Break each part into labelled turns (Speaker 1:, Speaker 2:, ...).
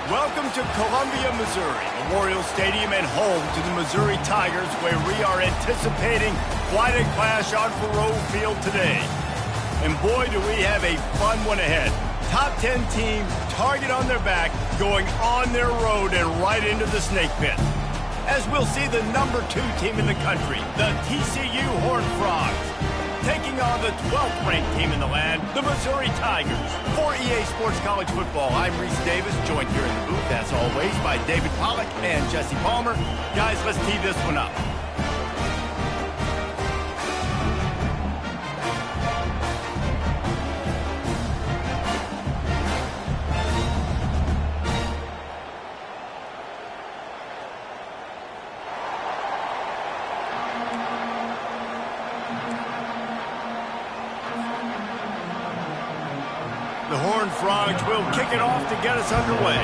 Speaker 1: Welcome to Columbia, Missouri, Memorial Stadium and home to the Missouri Tigers, where we are anticipating quite a clash on Faroe Field today. And boy, do we have a fun one ahead. Top 10 team, target on their back, going on their road and right into the snake pit. As we'll see the number 2 team in the country, the TCU Horned Frogs, taking on the 12th ranked team in the land, the Missouri Tigers. For EA Sports College Football, I'm Reese Davis, joined here in the booth, as always, by David Pollack and Jesse Palmer. Guys, let's tee this one up. The Horned Frogs will kick it off to get us underway.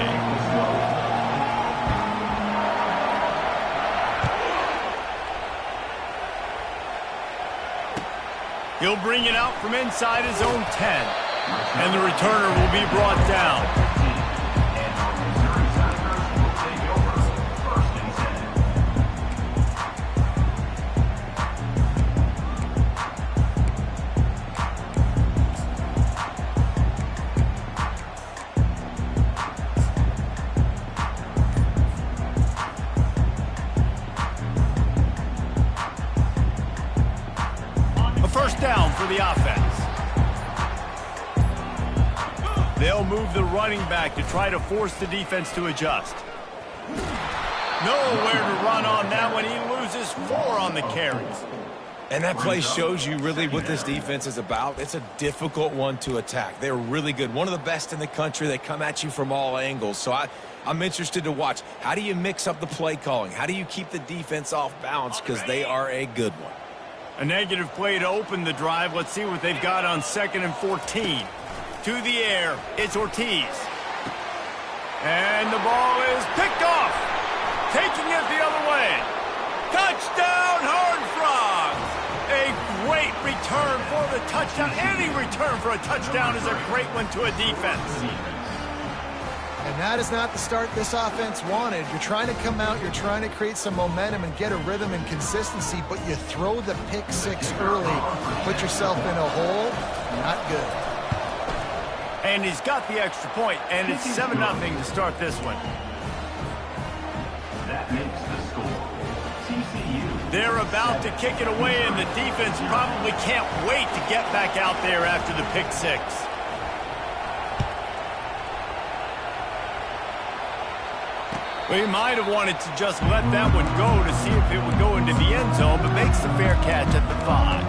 Speaker 1: He'll bring it out from inside his own 10. And the returner will be brought down. First down for the offense. They'll move the running back to try to force the defense to adjust. Nowhere to run on that one. He loses 4 on the carries.
Speaker 2: And that play shows you really what this defense is about. It's a difficult one to attack. They're really good. One of the best in the country. They come at you from all angles. So I'm interested to watch. How do you mix up the play calling? How do you keep the defense off balance? Because they are a good one.
Speaker 1: A negative play to open the drive. Let's see what they've got on 2nd and 14. To the air, it's Ortiz. And the ball is picked off. Taking it the other way. Touchdown, Horned Frogs! A great return for the touchdown. Any return for a touchdown is a great one to a defense.
Speaker 3: And that is not the start this offense wanted. You're trying to come out, you're trying to create some momentum and get a rhythm and consistency, but you throw the pick 6 early, put yourself in a hole, not good.
Speaker 1: And he's got the extra point, and it's 7-0 to start this one.
Speaker 4: That makes the score. TCU.
Speaker 1: They're about to kick it away, and the defense probably can't wait to get back out there after the pick 6. Well, he might have wanted to just let that one go to see if it would go into the end zone, but makes the fair catch at the 5.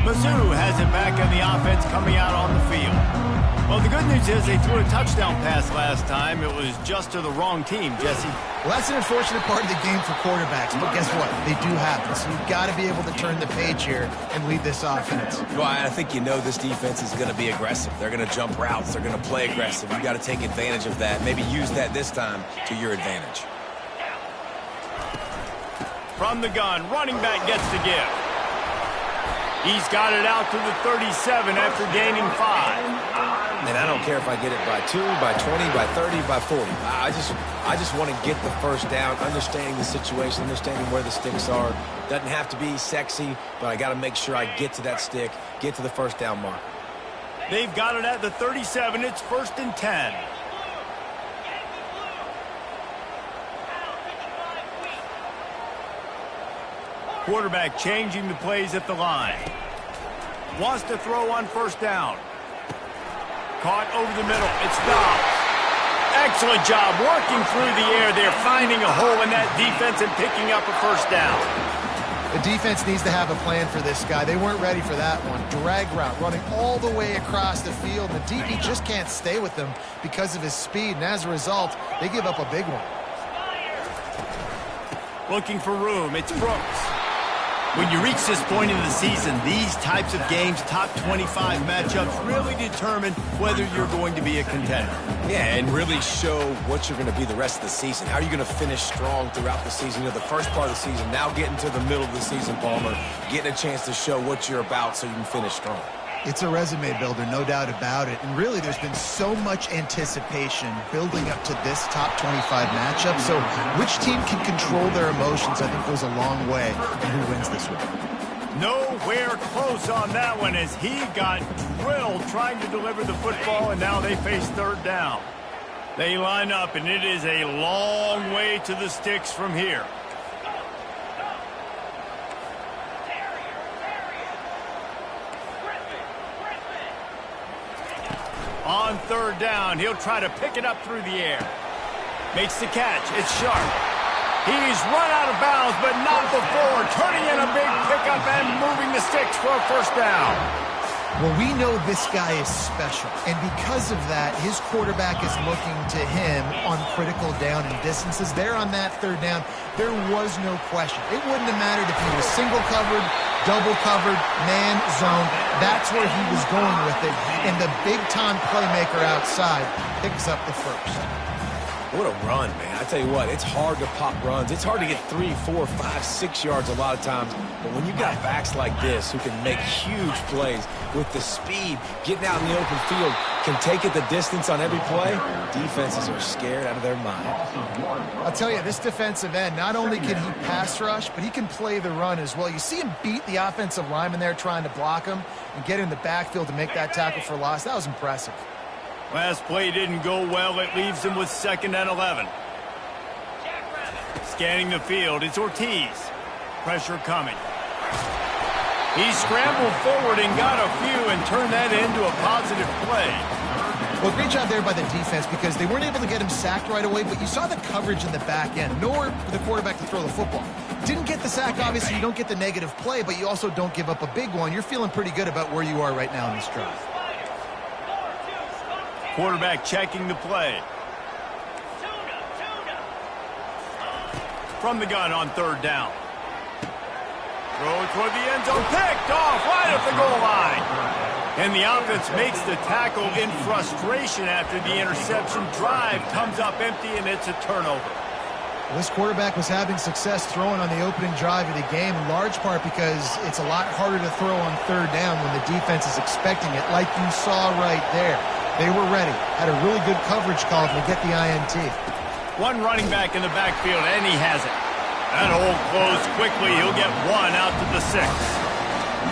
Speaker 1: Mizzou has it back on the offense coming out on the field. Well, the good news is they threw a touchdown pass last time. It was just to the wrong team, Jesse.
Speaker 3: Well, that's an unfortunate part of the game for quarterbacks, but guess what? They do happen, so you've got to be able to turn the page here and lead this offense.
Speaker 2: Well, I think you know this defense is going to be aggressive. They're going to jump routes. They're going to play aggressive. You've got to take advantage of that. Maybe use that this time to your advantage.
Speaker 1: From the gun, running back gets the give. He's got it out to the 37 after gaining 5.
Speaker 2: And I don't care if I get it by 2, by 20, by 30, by 40. I just want to get the first down, understanding the situation, understanding where the sticks are. Doesn't have to be sexy, but I got to make sure I get to that stick, get to the first down mark.
Speaker 1: They've got it at the 37. It's 1st and 10. Quarterback changing the plays at the line. Wants to throw on 1st down. Caught over the middle. It's Dobbs. Excellent job working through the air there, finding a hole in that defense and picking up a 1st down.
Speaker 3: The defense needs to have a plan for this guy. They weren't ready for that one. Drag route, running all the way across the field. The DB just can't stay with them because of his speed, and as a result, they give up a big one.
Speaker 1: Looking for room. It's Brooks. When you reach this point in the season, these types of games, top 25 matchups, really determine whether you're going to be a contender.
Speaker 2: Yeah, and really show what you're going to be the rest of the season. How are you going to finish strong throughout the season? You know, the first part of the season, now getting to the middle of the season, Palmer, getting a chance to show what you're about so you can finish strong.
Speaker 3: It's a resume builder, no doubt about it. And really, there's been so much anticipation building up to this top 25 matchup. So which team can control their emotions, I think, goes a long way in who wins this one.
Speaker 1: Nowhere close on that one as he got drilled trying to deliver the football, and now they face third down. They line up, and it is a long way to the sticks from here. On third down, he'll try to pick it up through the air. Makes the catch. It's sharp. He's run out of bounds, but not before. Turning in a big pickup and moving the sticks for a first down.
Speaker 3: Well, we know this guy is special, and because of that, his quarterback is looking to him on critical down and distances. There on that third down, there was no question. It wouldn't have mattered if he was single covered, double covered, man, zone. That's where he was going with it, and the big-time playmaker outside picks up the first.
Speaker 2: What a run, man. I tell you what, it's hard to pop runs. It's hard to get 3, 4, 5, 6 yards a lot of times. But when you got backs like this who can make huge plays with the speed, getting out in the open field, can take it the distance on every play, defenses are scared out of their mind.
Speaker 3: I'll tell you, this defensive end, not only can he pass rush, but he can play the run as well. You see him beat the offensive lineman there trying to block him and get in the backfield to make that tackle for loss. That was impressive.
Speaker 1: Last play didn't go well. It leaves him with 2nd and 11. Scanning the field, it's Ortiz. Pressure coming. He scrambled forward and got a few and turned that into a positive play.
Speaker 3: Well, great job there by the defense because they weren't able to get him sacked right away, but you saw the coverage in the back end. Nowhere for the quarterback to throw the football. Didn't get the sack, obviously. You don't get the negative play, but you also don't give up a big one. You're feeling pretty good about where you are right now in this drive.
Speaker 1: Quarterback checking the play. From the gun on third down. Throw toward the end zone. Picked off right at the goal line. And the offense makes the tackle in frustration after the interception. Drive comes up empty, and it's a turnover.
Speaker 3: This quarterback was having success throwing on the opening drive of the game, in large part because it's a lot harder to throw on third down when the defense is expecting it, like you saw right there. They were ready. Had a really good coverage call to get the INT.
Speaker 1: One running back in the backfield, and he has it. That hole closed quickly. He'll get one out to the 6.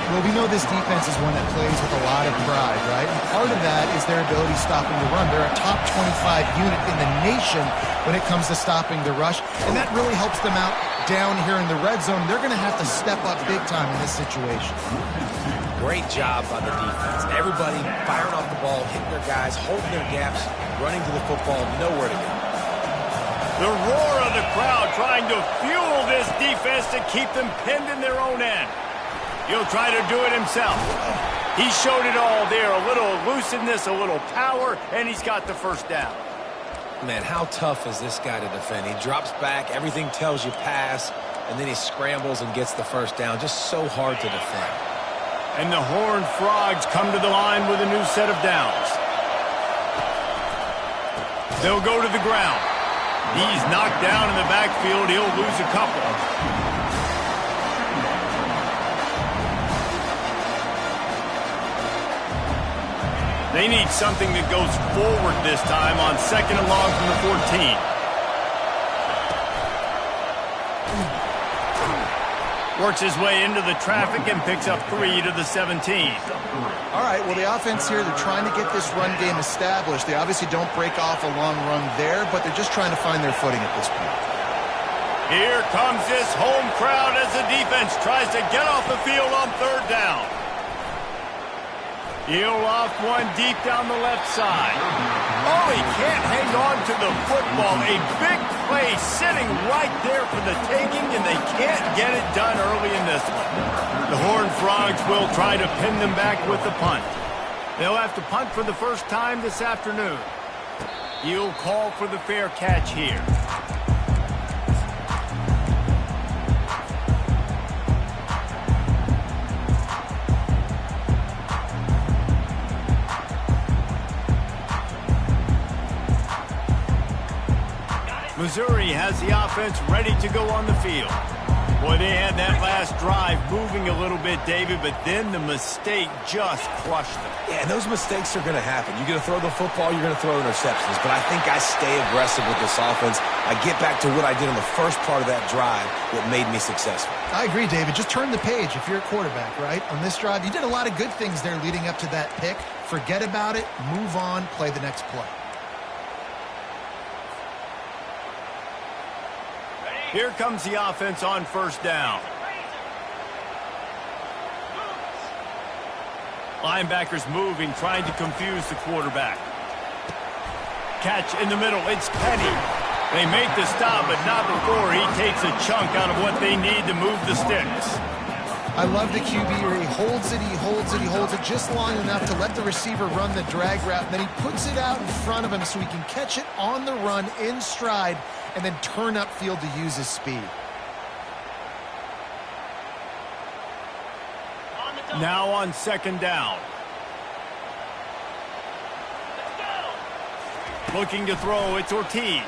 Speaker 3: Well, we know this defense is one that plays with a lot of pride, right? And part of that is their ability stopping the run. They're a top 25 unit in the nation when it comes to stopping the rush, and that really helps them out down here in the red zone. They're going to have to step up big time in this situation.
Speaker 2: Great job by the defense. Everybody firing off the ball, hitting their guys, holding their gaps, running to the football, nowhere to go.
Speaker 1: The roar of the crowd trying to fuel this defense to keep them pinned in their own end. He'll try to do it himself. He showed it all there. A little elusiveness, a little power, and he's got the first down.
Speaker 2: Man, how tough is this guy to defend? He drops back, everything tells you pass, and then he scrambles and gets the first down. Just so hard to defend.
Speaker 1: And the Horned Frogs come to the line with a new set of downs. They'll go to the ground. He's knocked down in the backfield. He'll lose a couple. They need something that goes forward this time on 2nd and long from the 14. Works his way into the traffic and picks up 3 to the 17.
Speaker 3: All right, well, the offense here, they're trying to get this run game established. They obviously don't break off a long run there, but they're just trying to find their footing at this point.
Speaker 1: Here comes this home crowd as the defense tries to get off the field on third down. He'll loft one deep down the left side. Oh, he can't hang on to the football. A big play sitting right there for the taking, and they can't get it done early in this one. The Horned Frogs will try to pin them back with the punt. They'll have to punt for the first time this afternoon. He'll call for the fair catch here. Missouri has the offense ready to go on the field. Boy, they had that last drive moving a little bit, David, but then the mistake just crushed them.
Speaker 2: Yeah, and those mistakes are going to happen. You're going to throw the football, you're going to throw interceptions. But I think I stay aggressive with this offense. I get back to what I did on the first part of that drive that made me successful.
Speaker 3: I agree, David. Just turn the page if you're a quarterback, right? On this drive, you did a lot of good things there leading up to that pick. Forget about it, move on, play the next play.
Speaker 1: Here comes the offense on first down. Linebackers moving, trying to confuse the quarterback. Catch in the middle, it's Penny. They make the stop, but not before he takes a chunk out of what they need to move the sticks.
Speaker 3: I love the QB where he holds it, he holds it, he holds it just long enough to let the receiver run the drag route, and then he puts it out in front of him so he can catch it on the run in stride and then turn upfield to use his speed.
Speaker 1: Now on second down. Looking to throw, it's Ortiz.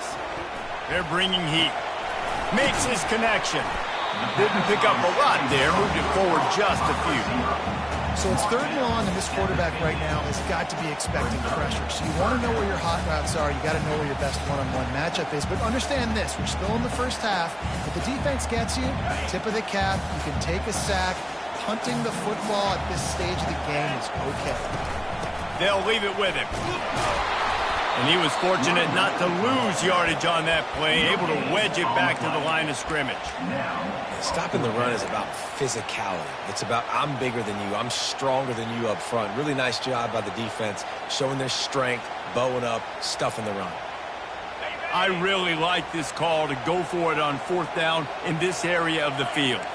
Speaker 1: They're bringing heat. Makes his connection. Didn't pick up a lot there, moved it forward just a few.
Speaker 3: So it's third and long, and this quarterback right now has got to be expecting pressure. So you want to know where your hot routes are. You got to know where your best one-on-one matchup is. But understand this, we're still in the first half. If the defense gets you, tip of the cap, you can take a sack. Punting the football at this stage of the game is okay.
Speaker 1: They'll leave it with him. And he was fortunate not to lose yardage on that play, able to wedge it back to the line of scrimmage.
Speaker 2: Stopping the run is about physicality. It's about I'm bigger than you, I'm stronger than you up front. Really nice job by the defense, showing their strength, bowing up, stuffing the run.
Speaker 1: I really like this call to go for it on fourth down in this area of the field.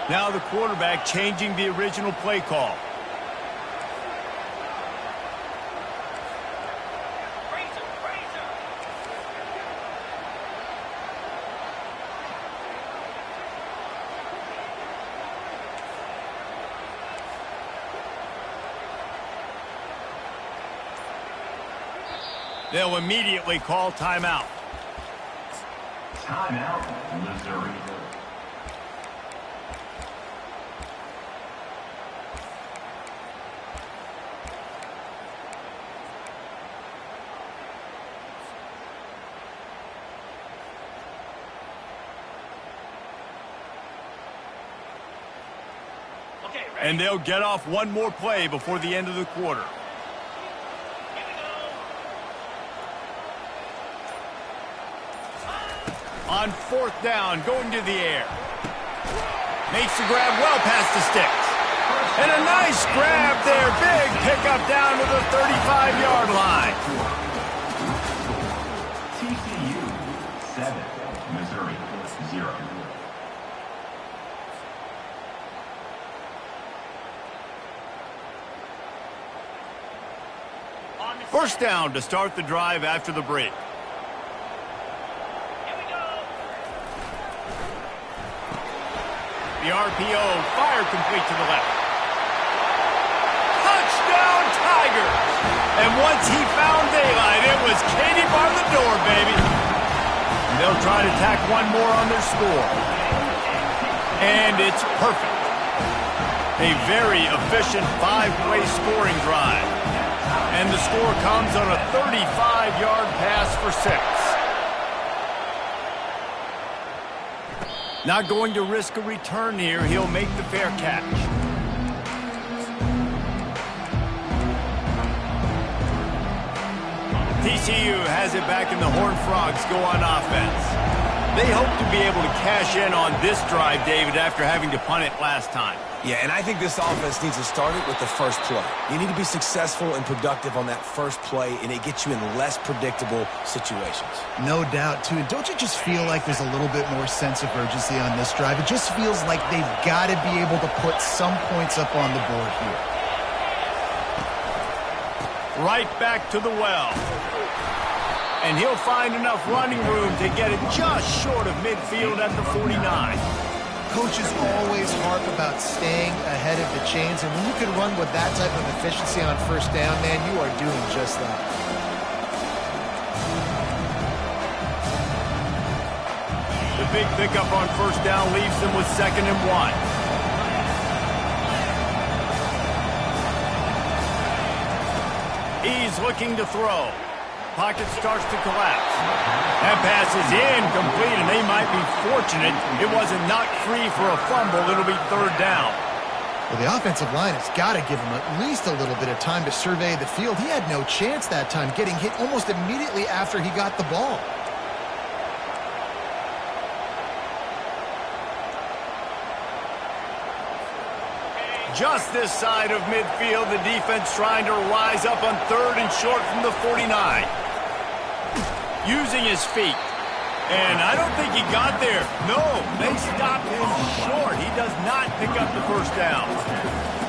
Speaker 1: Now the quarterback changing the original play call. They'll immediately call timeout.
Speaker 4: Timeout, Missouri.
Speaker 1: And they'll get off one more play before the end of the quarter. On fourth down, going to the air. Makes the grab well past the sticks. And a nice grab there. Big pickup down to the 35-yard line.
Speaker 4: TCU 7, Missouri 0.
Speaker 1: First down to start the drive after the break. The RPO, fire complete to the left. Touchdown, Tigers! And once he found daylight, it was Katie bar the door, baby. And they'll try to tack one more on their score. And it's perfect. A very efficient five-play scoring drive. And the score comes on a 35-yard pass for 6. Not going to risk a return here. He'll make the fair catch. TCU has it back and the Horned Frogs go on offense. They hope to be able to cash in on this drive, David, after having to punt it last time.
Speaker 2: Yeah, and I think this offense needs to start it with the first play. You need to be successful and productive on that first play, and it gets you in less predictable situations.
Speaker 3: No doubt, too. And don't you just feel like there's a little bit more sense of urgency on this drive? It just feels like they've got to be able to put some points up on the board here.
Speaker 1: Right back to the well. And he'll find enough running room to get it just short of midfield at the 49.
Speaker 3: Coaches always harp about staying ahead of the chains, and when you can run with that type of efficiency on first down, man, you are doing just that.
Speaker 1: big pickup on first down leaves them with 2nd and 1. He's looking to throw. Pocket starts to collapse. That pass is incomplete, and they might be fortunate it wasn't knocked free for a fumble. It'll be 3rd down.
Speaker 3: Well, the offensive line has got to give him at least a little bit of time to survey the field. He had no chance that time, getting hit almost immediately after he got the ball.
Speaker 1: Just this side of midfield, the defense trying to rise up on 3rd and short from the 49. Using his feet. And I don't think he got there. No, they stopped him short. He does not pick up the first down.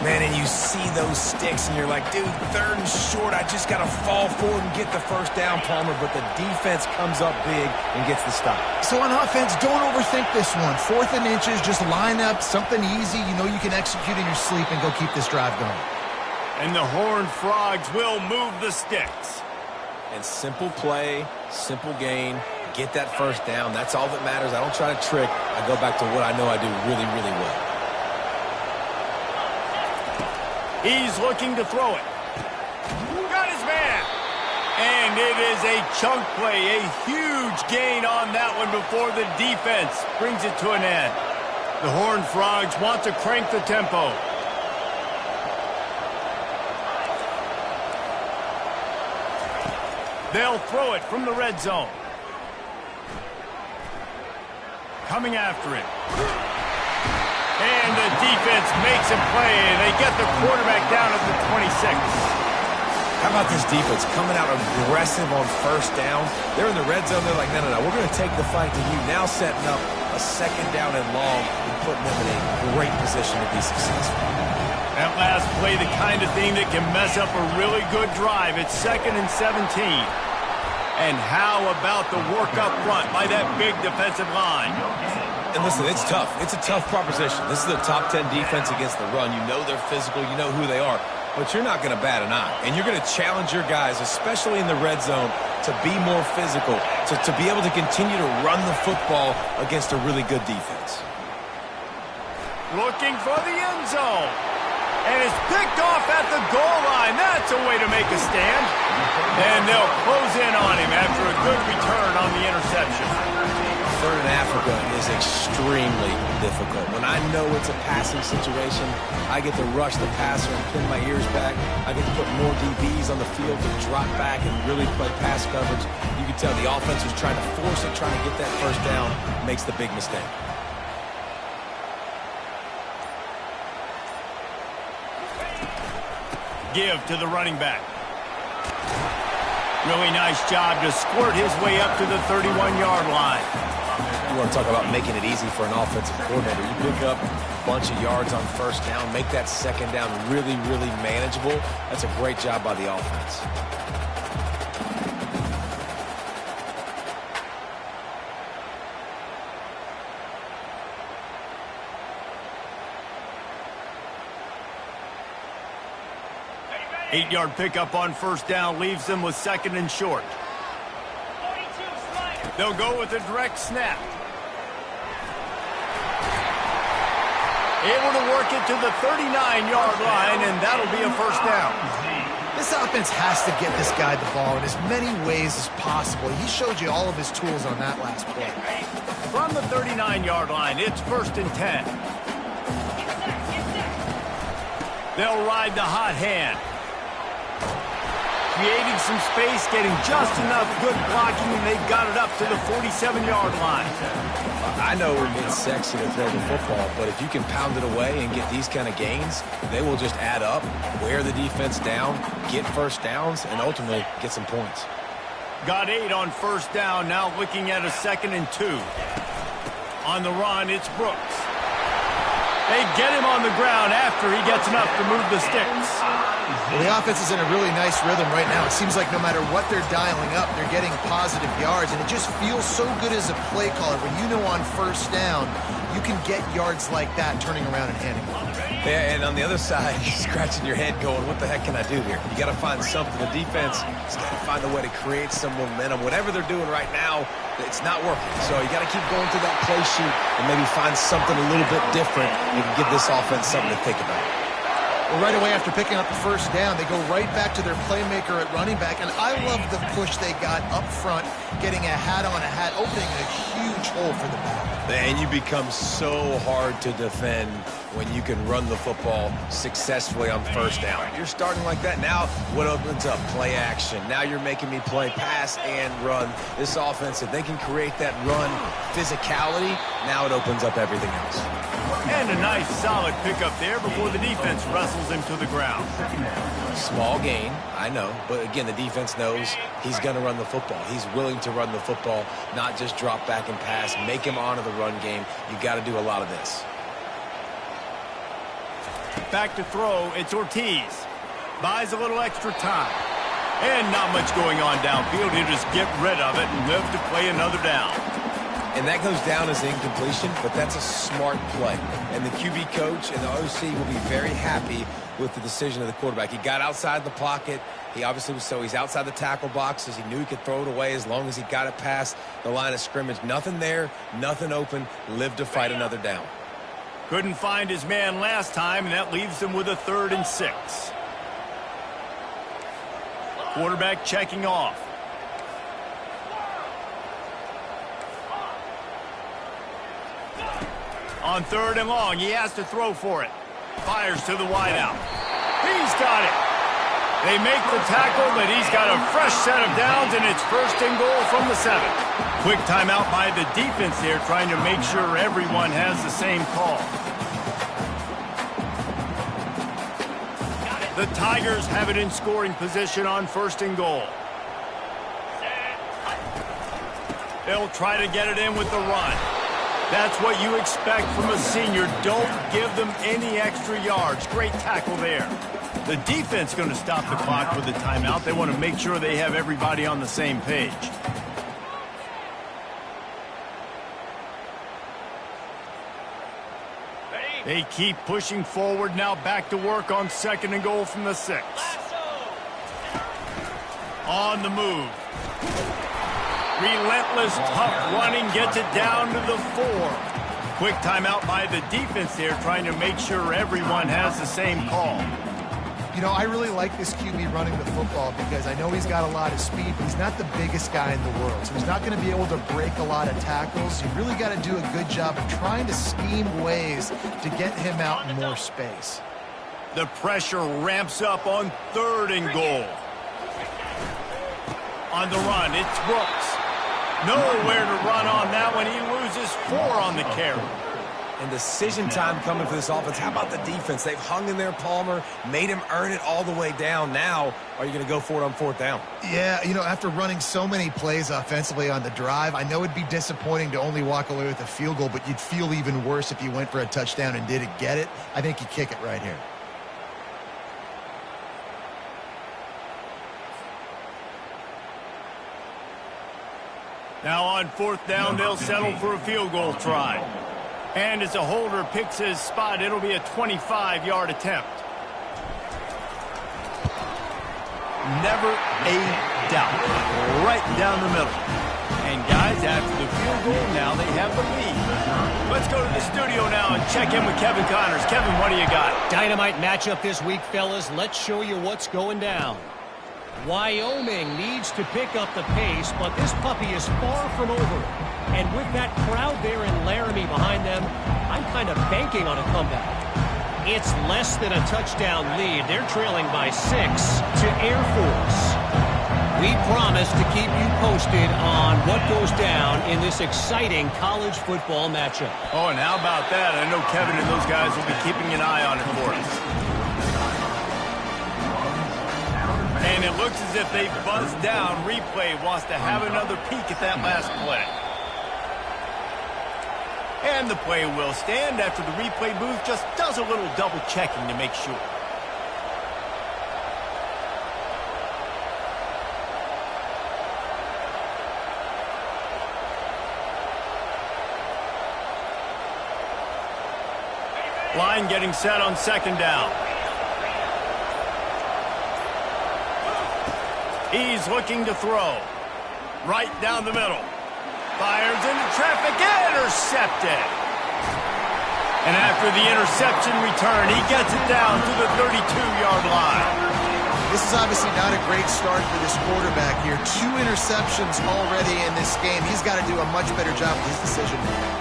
Speaker 2: Man, and you see those sticks, and you're like, dude, 3rd and short, I just got to fall forward and get the first down, Palmer, but the defense comes up big and gets the stop.
Speaker 3: So on offense, don't overthink this one. 4th and inches, just line up, something easy you know you can execute in your sleep and go keep this drive going.
Speaker 1: And the Horned Frogs will move the sticks.
Speaker 2: And simple play, simple gain, get that first down. That's all that matters. I don't try to trick. I go back to what I know I do really, really well.
Speaker 1: He's looking to throw it. Got his man. And it is a chunk play, a huge gain on that one before the defense brings it to an end. The Horned Frogs want to crank the tempo. They'll throw it from the red zone. Coming after it. And the defense makes a play, and they get the quarterback down at the 26.
Speaker 2: How about this defense coming out aggressive on first down? They're in the red zone. They're like, no, we're going to take the fight to you. Now setting up a 2nd down and long and putting them in a great position to be successful.
Speaker 1: That last play, the kind of thing that can mess up a really good drive. It's 2nd and 17. And how about the work up front by that big defensive line?
Speaker 2: And listen, it's tough. It's a tough proposition. This is a top 10 defense against the run. You know they're physical. You know who they are. But you're not going to bat an eye. And you're going to challenge your guys, especially in the red zone, to be more physical, to be able to continue to run the football against a really good defense.
Speaker 1: Looking for the end zone. And it's picked off at the goal line. That's a way to make a stand. And they'll close in on him after a good return on the interception.
Speaker 2: 3rd in Africa is extremely difficult. When I know it's a passing situation, I get to rush the passer and pin my ears back. I get to put more DBs on the field to drop back and really play pass coverage. You can tell the offense was trying to force it, trying to get that first down, makes the big mistake.
Speaker 1: Give to the running back. Really nice job to squirt his way up to the 31-yard line.
Speaker 2: You want to talk about making it easy for an offensive coordinator. You pick up a bunch of yards on first down, make that 2nd down really, really manageable. That's a great job by the offense.
Speaker 1: Eight-yard pickup on first down leaves them with 2nd and short. They'll go with a direct snap. Able to work it to the 39-yard line, and that'll be a first down.
Speaker 3: This offense has to get this guy the ball in as many ways as possible. He showed you all of his tools on that last play.
Speaker 1: From the 39-yard line, it's 1st and 10. They'll ride the hot hand. Creating some space, getting just enough good blocking, and they've got it up to the 47-yard line.
Speaker 2: I know it's sexy to throw the football, but if you can pound it away and get these kind of gains, they will just add up, wear the defense down, get first downs, and ultimately get some points.
Speaker 1: Got 8 on first down, now looking at a 2nd and 2. On the run, it's Brooks. They get him on the ground after he gets enough to move the sticks.
Speaker 3: Well, the offense is in a really nice rhythm right now. It seems like no matter what they're dialing up, they're getting positive yards, and it just feels so good as a play caller when you know on first down you can get yards like that turning around and handing it.
Speaker 2: Yeah, and on the other side, you're scratching your head going, what the heck can I do here? You got to find something. The defense has got to find a way to create some momentum. Whatever they're doing right now, it's not working. So you got to keep going through that play sheet and maybe find something a little bit different and give this offense something to think about.
Speaker 3: Well, right away after picking up the first down, they go right back to their playmaker at running back. And I love the push they got up front, getting a hat on a hat, opening a huge hole for the back.
Speaker 2: And you become so hard to defend when you can run the football successfully on first down. You're starting like that. Now what opens up? Play action. Now you're making me play pass and run. This offense, if they can create that run physicality, now it opens up everything else.
Speaker 1: And a nice solid pickup there before the defense wrestles him to the ground.
Speaker 2: Small gain, I know, but again, the defense knows he's going to run the football. He's willing to run the football, not just drop back and pass, make him honor the run game. You got to do a lot of this.
Speaker 1: Back to throw, it's Ortiz. Buys a little extra time. And not much going on downfield. He'll just get rid of it and live to play another down.
Speaker 2: And that goes down as incompletion, but that's a smart play. And the QB coach and the OC will be very happy with the decision of the quarterback. He got outside the pocket. He obviously was he's outside the tackle boxes. He knew he could throw it away as long as he got it past the line of scrimmage. Nothing there, nothing open. Live to fight another down.
Speaker 1: Couldn't find his man last time, and that leaves him with a 3rd and 6. Quarterback checking off. On 3rd and long, he has to throw for it. Fires to the wideout. He's got it. They make the tackle, but he's got a fresh set of downs, and it's 1st and goal from the 7. Quick timeout by the defense there, trying to make sure everyone has the same call. The Tigers have it in scoring position on 1st and goal. They'll try to get it in with the run. That's what you expect from a senior. Don't give them any extra yards. Great tackle there. The defense going to stop the clock with the timeout. They want to make sure they have everybody on the same page. They keep pushing forward. Now back to work on 2nd and goal from the 6. On the move. Relentless, tough running, gets it down to the 4. Quick timeout by the defense there, trying to make sure everyone has the same call.
Speaker 3: You know, I really like this QB running the football because I know he's got a lot of speed, but he's not the biggest guy in the world. So he's not going to be able to break a lot of tackles. You really got to do a good job of trying to scheme ways to get him out in more space.
Speaker 1: The pressure ramps up on 3rd and goal. On the run, it's Brooks. Nowhere to run on that one. He loses 4 on the carry.
Speaker 2: And decision time coming for this offense. How about the defense? They've hung in there, Palmer, made him earn it all the way down. Now, are you going to go for it on 4th down?
Speaker 3: Yeah, you know, after running so many plays offensively on the drive, I know it'd be disappointing to only walk away with a field goal, but you'd feel even worse if you went for a touchdown and didn't get it. I think you kick it right here.
Speaker 1: Now on 4th down, they'll settle for a field goal try. And as a holder picks his spot, it'll be a 25-yard attempt. Never a doubt. Right down the middle. And guys, after the field goal, now they have the lead. Let's go to the studio now and check in with Kevin Connors. Kevin, what do you got?
Speaker 5: Dynamite matchup this week, fellas. Let's show you what's going down. Wyoming needs to pick up the pace, but this puppy is far from over. And with that crowd there in Laramie behind them, I'm kind of banking on a comeback. It's less than a touchdown lead. They're trailing by 6 to Air Force. We promise to keep you posted on what goes down in this exciting college football matchup.
Speaker 1: Oh, and how about that? I know Kevin and those guys will be keeping an eye on it for us. And it looks as if they buzzed down. Replay wants to have another peek at that last play. And the play will stand after the replay booth just does a little double checking to make sure. Line getting set on second down. He's looking to throw. Right down the middle. Fires into traffic. Intercepted. And after the interception return, he gets it down to the 32-yard line.
Speaker 3: This is obviously not a great start for this quarterback here. 2 interceptions already in this game. He's got to do a much better job with his decision making.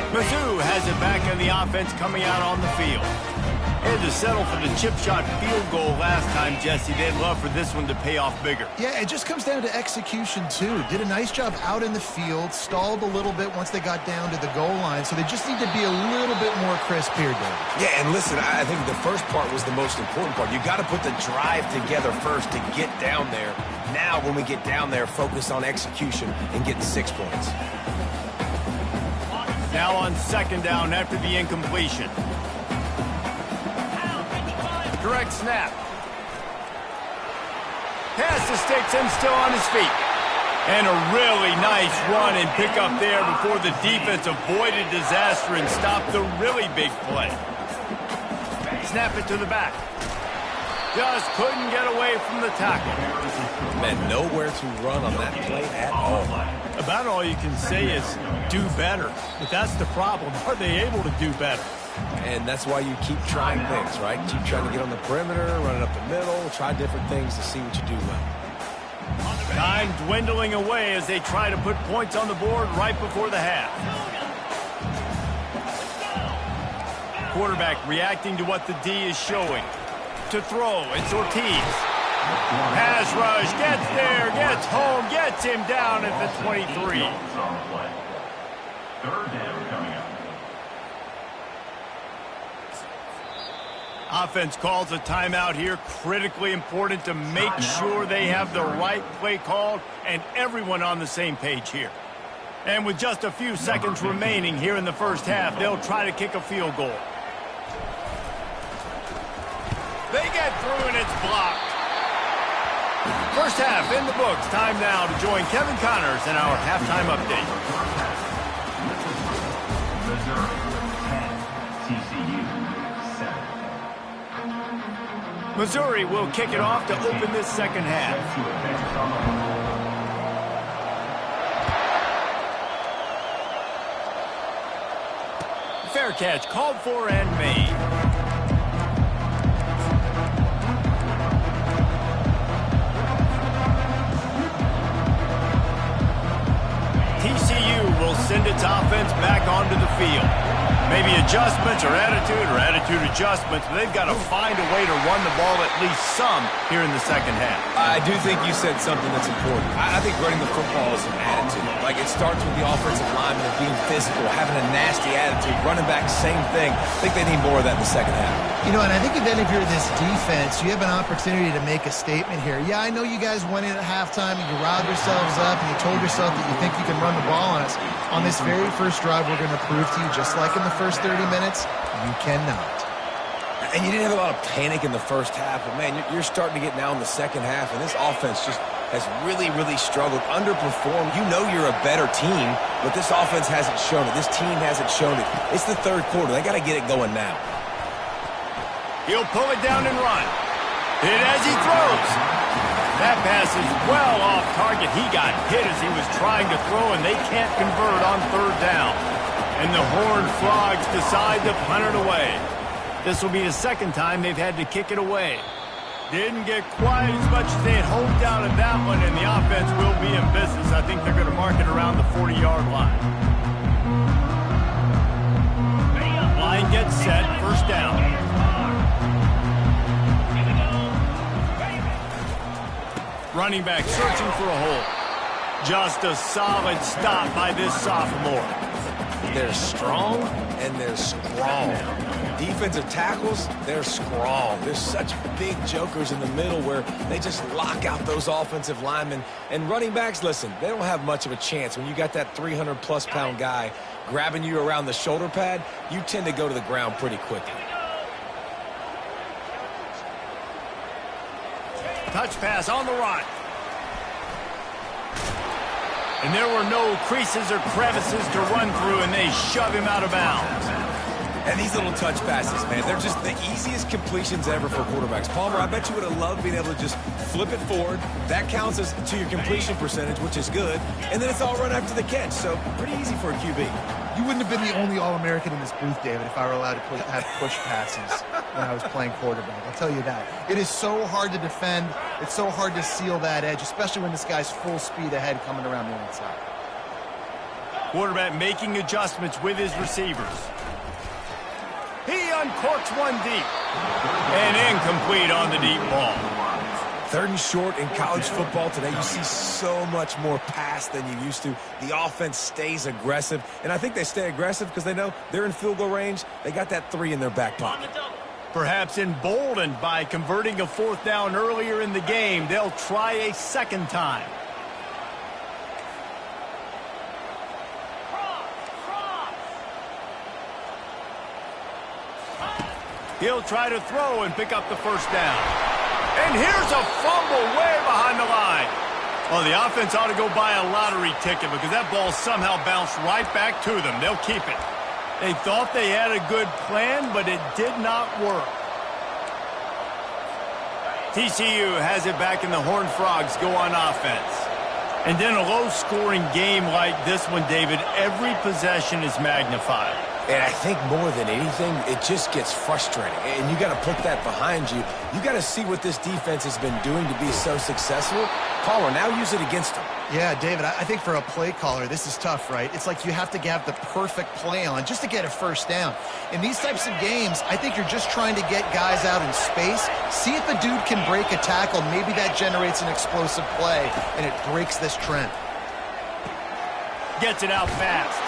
Speaker 1: Mizzou has it back in the offense coming out on the field. Had to settle for the chip shot field goal last time, Jesse. They'd love for this one to pay off bigger.
Speaker 3: Yeah, it just comes down to execution, too. Did a nice job out in the field, stalled a little bit once they got down to the goal line, so they just need to be a little bit more crisp here, Dave.
Speaker 2: Yeah, and listen, I think the first part was the most important part. You got to put the drive together first to get down there. Now, when we get down there, focus on execution and getting 6 points.
Speaker 1: Now on second down after the incompletion. Direct snap. Pass to Stickson, still on his feet. And a really nice run and pick up there before the defense avoided disaster and stopped the really big play. Snap it to the back. Just couldn't get away from the tackle.
Speaker 2: Man, nowhere to run on that play at all.
Speaker 1: About all you can say is do better. But that's the problem. Are they able to do better?
Speaker 2: And that's why you keep trying things, right? Keep trying to get on the perimeter, run it up the middle, try different things to see what you do well.
Speaker 1: Time dwindling away as they try to put points on the board right before the half. Quarterback reacting to what the D is showing. To throw, it's Ortiz. Pass rush, gets there, gets home, gets him down at the 23.
Speaker 4: Third down coming up.
Speaker 1: Offense calls a timeout here. Critically important to make sure they have the right play called and everyone on the same page here. And with just a few seconds remaining here in the first half, they'll try to kick a field goal. They get through and it's blocked. First half in the books. Time now to join Kevin Connors in our halftime update.
Speaker 4: Missouri 10, TCU 7.
Speaker 1: Missouri will kick it off to open this second half. Fair catch called for and made. TCU will send its offense back onto the field. Maybe adjustments or attitude adjustments, but they've got to find a way to run the ball at least some here in the second half.
Speaker 2: I do think you said something that's important. I think running the football is an attitude. Like, it starts with the offensive lineman of being physical, having a nasty attitude. Running back, same thing. I think they need more of that in the second half.
Speaker 3: You know, and I think then if you're this defense, you have an opportunity to make a statement here. Yeah, I know you guys went in at halftime and you riled yourselves up and you told yourself that you think you can run the ball on us. On this very first drive, we're going to prove to you, just like in the first 30 minutes, you cannot.
Speaker 2: And you didn't have a lot of panic in the first half, but, man, you're starting to get now in the second half, and this offense just has really, really struggled, underperformed. You know you're a better team, but this offense hasn't shown it. This team hasn't shown it. It's the third quarter. They got to get it going now.
Speaker 1: He'll pull it down and run. Hit as he throws. That pass is well off target. He got hit as he was trying to throw, and they can't convert on third down. And the Horned Frogs decide to punt it away. This will be the second time they've had to kick it away. Didn't get quite as much as they had hoped out of that one, and the offense will be in business. I think they're going to mark it around the 40-yard line. Line gets set, first down. Running back searching for a hole. Just a solid stop by this sophomore.
Speaker 2: They're strong and they're strong. Defensive tackles, they're strong. There's such big jokers in the middle where they just lock out those offensive linemen. And running backs, listen, they don't have much of a chance. When you got that 300-plus pound guy grabbing you around the shoulder pad, you tend to go to the ground pretty quickly. Touch pass on the run.
Speaker 1: And there were no creases or crevices to run through, and they shove him out of bounds.
Speaker 2: And these little touch passes, man, they're just the easiest completions ever for quarterbacks. Palmer, I bet you would have loved being able to just flip it forward. That counts as to your completion percentage, which is good. And then it's all run after the catch, so pretty easy for a QB.
Speaker 3: You wouldn't have been the only All-American in this booth, David, if I were allowed to have push passes when I was playing quarterback. I'll tell you that. It is so hard to defend. It's so hard to seal that edge, especially when this guy's full speed ahead coming around the outside.
Speaker 1: Quarterback making adjustments with his receivers. He uncorks one deep. And incomplete on the deep ball.
Speaker 2: 3rd and short in college football today. You see so much more pass than you used to. The offense stays aggressive. And I think they stay aggressive because they know they're in field goal range. They got that 3 in their back pocket.
Speaker 1: Perhaps emboldened by converting a 4th down earlier in the game, they'll try a 2nd time. He'll try to throw and pick up the 1st down. And here's a fumble way behind the line. Well, the offense ought to go buy a lottery ticket because that ball somehow bounced right back to them. They'll keep it. They thought they had a good plan, but it did not work. TCU has it back and the Horned Frogs go on offense. And then a low-scoring game like this one, David, every possession is magnified.
Speaker 2: And I think more than anything, it just gets frustrating. And you got to put that behind you. You got to see what this defense has been doing to be so successful. Caller, now use it against them.
Speaker 3: Yeah, David, I think for a play caller, this is tough, right? It's like you have to have the perfect play on just to get a 1st down. In these types of games, I think you're just trying to get guys out in space, see if a dude can break a tackle. Maybe that generates an explosive play, and it breaks this trend.
Speaker 1: Gets it out fast.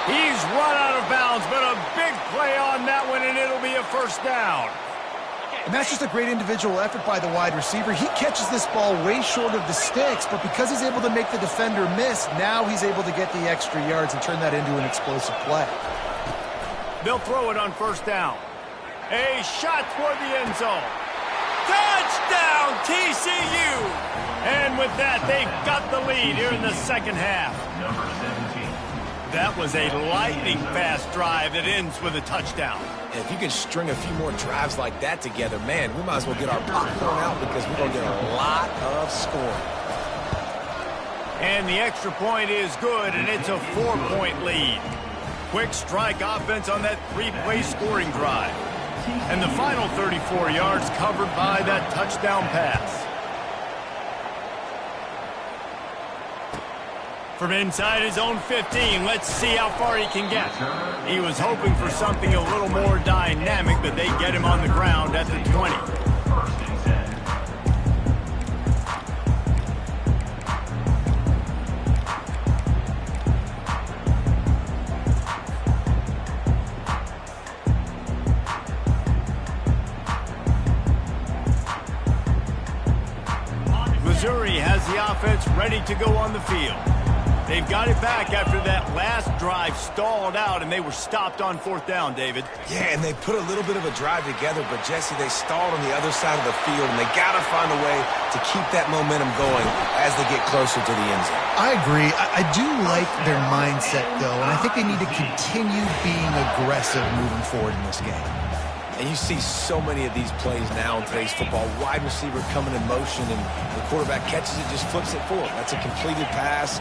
Speaker 1: He's run out of bounds, but a big play on that one, and it'll be a 1st down.
Speaker 3: And that's just a great individual effort by the wide receiver. He catches this ball way short of the sticks, but because he's able to make the defender miss, now he's able to get the extra yards and turn that into an explosive play.
Speaker 1: They'll throw it on 1st down. A shot toward the end zone. Touchdown, TCU! And with that, they've got the lead here in the 2nd half.
Speaker 4: Number 17.
Speaker 1: That was a lightning-fast drive that ends with a touchdown.
Speaker 2: And if you can string a few more drives like that together, man, we might as well get our popcorn out because we're going to get a lot of scoring.
Speaker 1: And the extra point is good, and it's a 4-point lead. Quick strike offense on that 3-play scoring drive. And the final 34 yards covered by that touchdown pass. From inside his own 15, let's see how far he can get. He was hoping for something a little more dynamic, but they get him on the ground at the 20.
Speaker 4: 1st and 10.
Speaker 1: Missouri has the offense ready to go on the field. They've got it back after that last drive stalled out, and they were stopped on 4th down, David.
Speaker 2: Yeah, and they put a little bit of a drive together, but, Jesse, they stalled on the other side of the field, and they got to find a way to keep that momentum going as they get closer to the end zone.
Speaker 3: I agree. I do like their mindset, though, and I think they need to continue being aggressive moving forward in this game.
Speaker 2: And you see so many of these plays now in today's football. Wide receiver coming in motion, and the quarterback catches it, just flips it forward. That's a completed pass.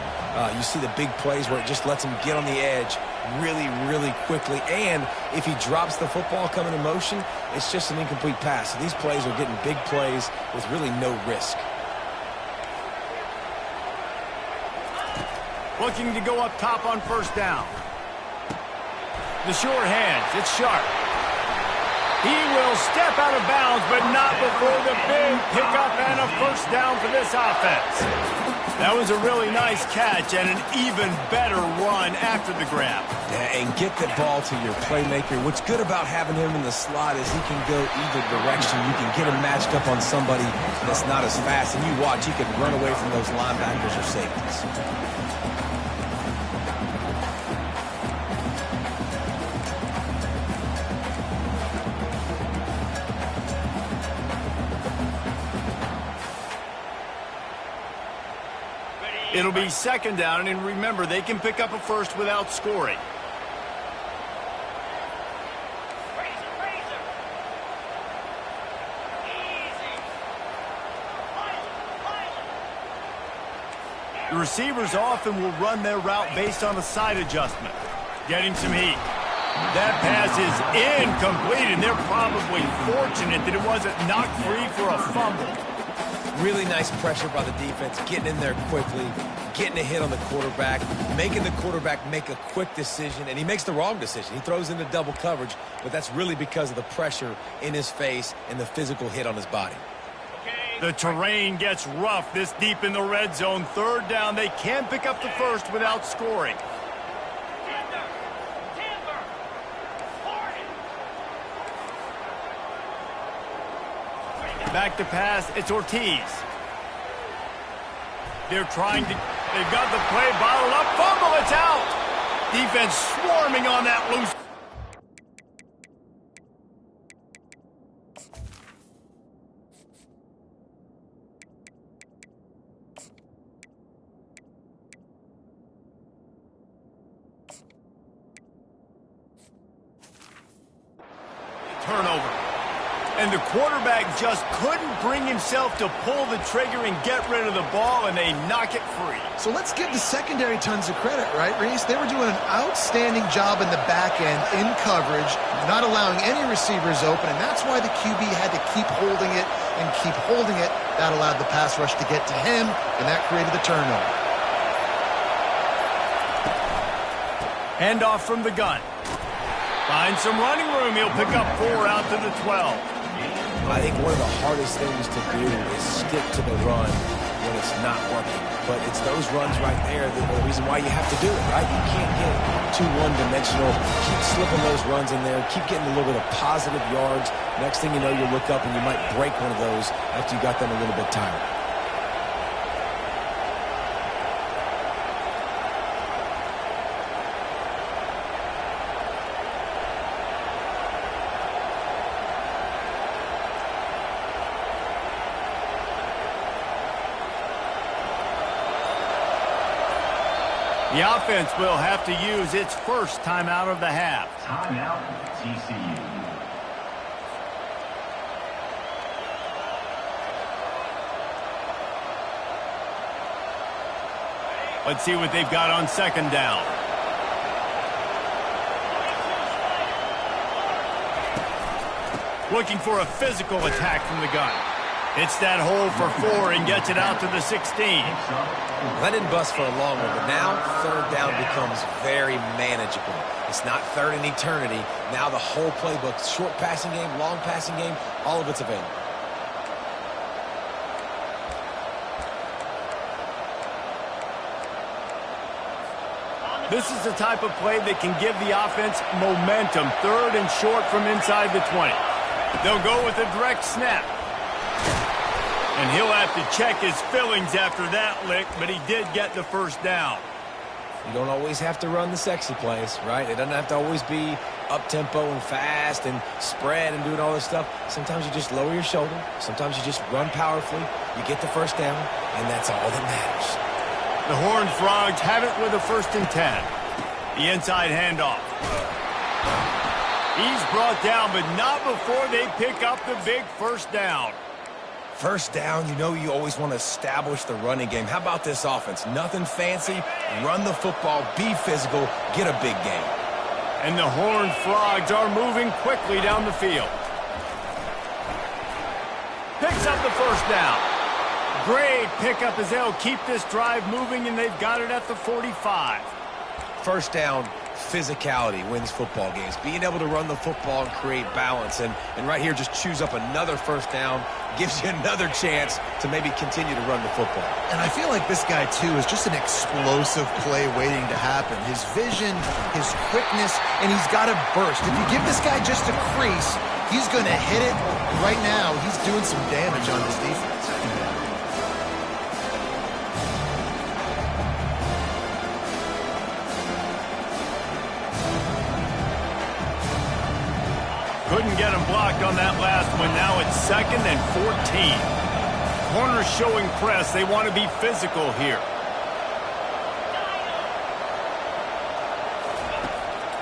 Speaker 2: You see the big plays where it just lets him get on the edge really, really quickly. And if he drops the football coming in motion, it's just an incomplete pass. So these plays are getting big plays with really no risk.
Speaker 1: Looking to go up top on 1st down. The sure hands. It's Sharp. He will step out of bounds, but not before the big pickup and a 1st down for this offense. That was a really nice catch and an even better run after the grab.
Speaker 2: Yeah, and get the ball to your playmaker. What's good about having him in the slot is he can go either direction. You can get him matched up on somebody that's not as fast, and you watch, he can run away from those linebackers or safeties.
Speaker 1: It'll be second down, and remember, they can pick up a first without scoring. The receivers often will run their route based on a side adjustment. Getting some heat. That pass is incomplete, and they're probably fortunate that it wasn't knocked free for a fumble.
Speaker 2: Really nice pressure by the defense, getting in there quickly, getting a hit on the quarterback, making the quarterback make a quick decision, and he makes the wrong decision. He throws into double coverage, but that's really because of the pressure in his face and the physical hit on his body.
Speaker 1: The terrain gets rough this deep in the red zone. Third down, they can pick up the first without scoring. Back to pass, it's Ortiz. They've got the play bottled up, fumble, it's out. Defense swarming on that loose. Turnover. And the quarterback just couldn't bring himself to pull the trigger and get rid of the ball, and they knock it free.
Speaker 3: So let's give the secondary tons of credit, right, Reese? They were doing an outstanding job in the back end, in coverage, not allowing any receivers open, and that's why the QB had to keep holding it and keep holding it. That allowed the pass rush to get to him, and that created the turnover.
Speaker 1: Handoff from the gun. Finds some running room. He'll pick up 4 out to the 12.
Speaker 2: I think one of the hardest things to do is stick to the run when it's not working. But it's those runs right there that are the reason why you have to do it, right? You can't get too one-dimensional. Keep slipping those runs in there. Keep getting a little bit of positive yards. Next thing you know, you look up and you might break one of those after you got them a little bit tired.
Speaker 1: The offense will have to use its first timeout of the half.
Speaker 4: Timeout, TCU.
Speaker 1: Let's see what they've got on second down. Looking for a physical attack from the gun. Hits that hole for 4 and gets it out to the 16.
Speaker 2: That didn't bust for a long one, but now third down becomes very manageable. It's not third in eternity. Now the whole playbook, short passing game, long passing game, all of it's available.
Speaker 1: This is the type of play that can give the offense momentum. Third and short from inside the 20. They'll go with a direct snap. And he'll have to check his fillings after that lick, but he did get the first down.
Speaker 2: You don't always have to run the sexy plays, right? It doesn't have to always be up-tempo and fast and spread and doing all this stuff. Sometimes you just lower your shoulder. Sometimes you just run powerfully. You get the first down, and that's all that matters.
Speaker 1: The Horned Frogs have it with a 1st and 10. The inside handoff. He's brought down, but not before they pick up the big first down.
Speaker 2: First down, you know you always want to establish the running game. How about this offense? Nothing fancy. Run the football, be physical, get a big gain.
Speaker 1: And the Horned Frogs are moving quickly down the field. Picks up the first down. Great pickup as they'll keep this drive moving, and they've got it at the 45.
Speaker 2: First down, physicality wins football games. Being able to run the football and create balance. And right here, just choose up another first down. Gives you another chance to maybe continue to run the football.
Speaker 3: And I feel like this guy, too, is just an explosive play waiting to happen. His vision, his quickness, and he's got a burst. If you give this guy just a crease, he's going to hit it. Right now, he's doing some damage on this defense.
Speaker 1: Couldn't get him blocked on that last one. Now it's 2nd and 14. Corners showing press. They want to be physical here.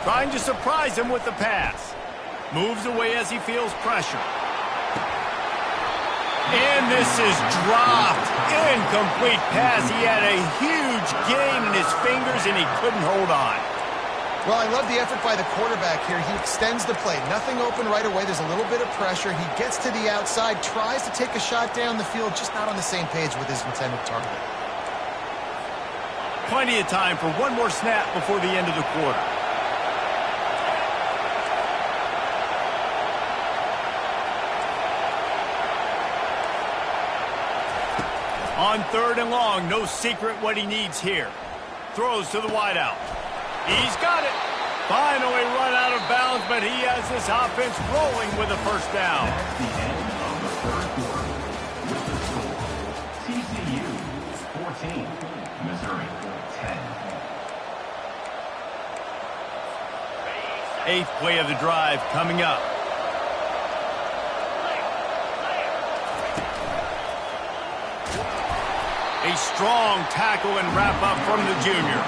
Speaker 1: Trying to surprise him with the pass. Moves away as he feels pressure. And this is dropped. Incomplete pass. He had a huge gain in his fingers, and he couldn't hold on.
Speaker 3: Well, I love the effort by the quarterback here. He extends the play. Nothing open right away. There's a little bit of pressure. He gets to the outside, tries to take a shot down the field, just not on the same page with his intended target.
Speaker 1: Plenty of time for one more snap before the end of the quarter. On 3rd and long, no secret what he needs here. Throws to the wideout. He's got it. Finally run out of bounds, but he has this offense rolling with a first down.
Speaker 4: That's the end of the third quarter. With the score, TCU 14, Missouri 10.
Speaker 1: 8th play of the drive coming up. A strong tackle and wrap-up from the junior.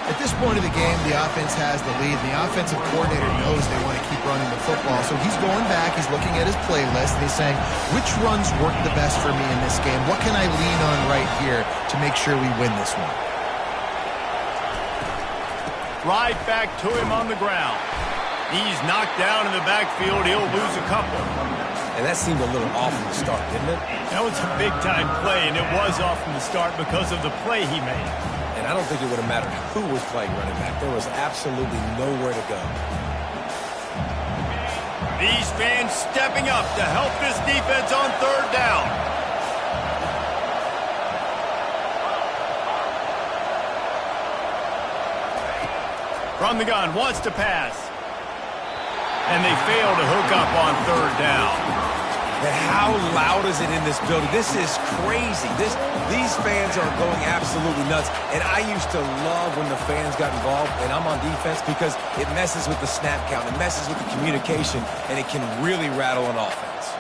Speaker 3: At this point of the game, the offense has the lead. The offensive coordinator knows they want to keep running the football. So he's going back, he's looking at his playlist, and he's saying, which runs work the best for me in this game? What can I lean on right here to make sure we win this one?
Speaker 1: Right back to him on the ground. He's knocked down in the backfield. He'll lose a couple.
Speaker 2: And that seemed a little off from the start, didn't it?
Speaker 1: That was a big-time play, and it was off from the start because of the play he made.
Speaker 2: And I don't think it would have mattered who was playing running back. There was absolutely nowhere to go.
Speaker 1: These fans stepping up to help this defense on 3rd down. From the gun, wants to pass. And they fail to hook up on 3rd down.
Speaker 2: And how loud is it in this building? This is crazy. These fans are going absolutely nuts. And I used to love when the fans got involved, and I'm on defense, because it messes with the snap count. It messes with the communication, and it can really rattle an offense.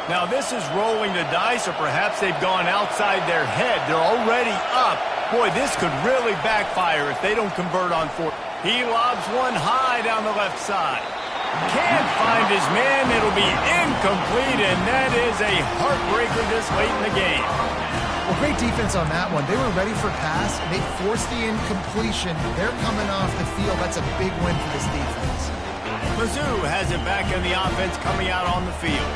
Speaker 1: Now, this is rolling the dice, or perhaps they've gone outside their head. They're already up. Boy, this could really backfire if they don't convert on 4th. He lobs one high down the left side. Can't find his man. It'll be incomplete, and that is a heartbreaker this late in the game.
Speaker 3: Well, great defense on that one. They were ready for pass, and they forced the incompletion. They're coming off the field. That's a big win for this defense.
Speaker 1: Mizzou has it back in the offense coming out on the field.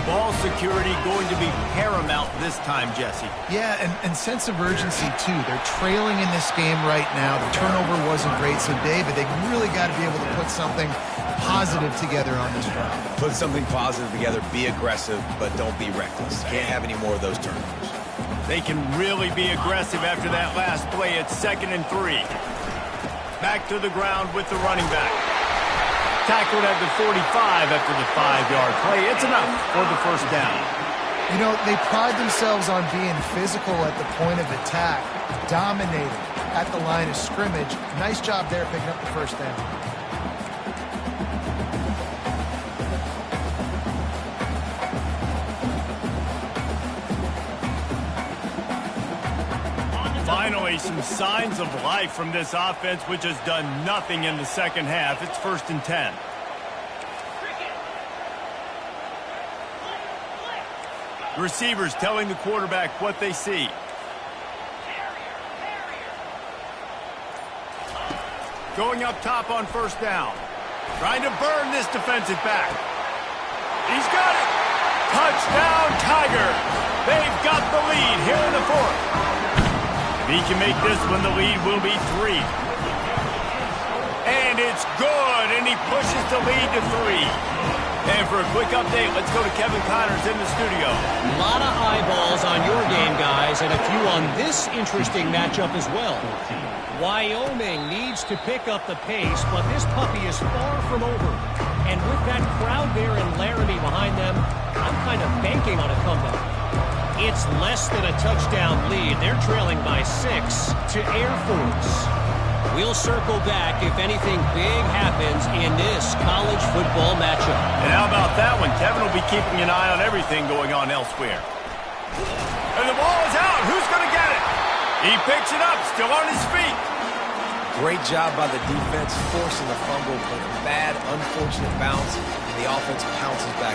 Speaker 1: Ball security going to be paramount this time, Jesse.
Speaker 3: Yeah, and sense of urgency, too. They're trailing in this game right now. The turnover wasn't great, so, David, they really got to be able to put something positive together on this drive.
Speaker 2: Put something positive together, be aggressive, but don't be reckless. Can't have any more of those turnovers.
Speaker 1: They can really be aggressive after that last play. It's 2nd and 3. Back to the ground with the running back. Tackled at the 45 after the 5-yard play. It's enough for the first down.
Speaker 3: You know, they pride themselves on being physical at the point of attack, dominating at the line of scrimmage. Nice job there picking up the first down.
Speaker 1: Finally, some signs of life from this offense, which has done nothing in the second half. It's 1st and 10. Receivers telling the quarterback what they see. Going up top on 1st down. Trying to burn this defensive back. He's got it. Touchdown, Tigers. They've got the lead here in the 4th. If he can make this one, the lead will be 3. And it's good, and he pushes the lead to 3. And for a quick update, let's go to Kevin Connors in the studio.
Speaker 5: A lot of eyeballs on your game, guys, and a few on this interesting matchup as well. Wyoming needs to pick up the pace, but this puppy is far from over. And with that crowd there in Laramie behind them, I'm kind of banking on a comeback. It's less than a touchdown lead. They're trailing by 6 to Air Force. We'll circle back if anything big happens in this college football matchup.
Speaker 1: And how about that one? Kevin will be keeping an eye on everything going on elsewhere. And the ball is out. Who's going to get it? He picks it up, still on his feet.
Speaker 2: Great job by the defense, forcing the fumble, but a bad, unfortunate bounce, and the offense pounces back.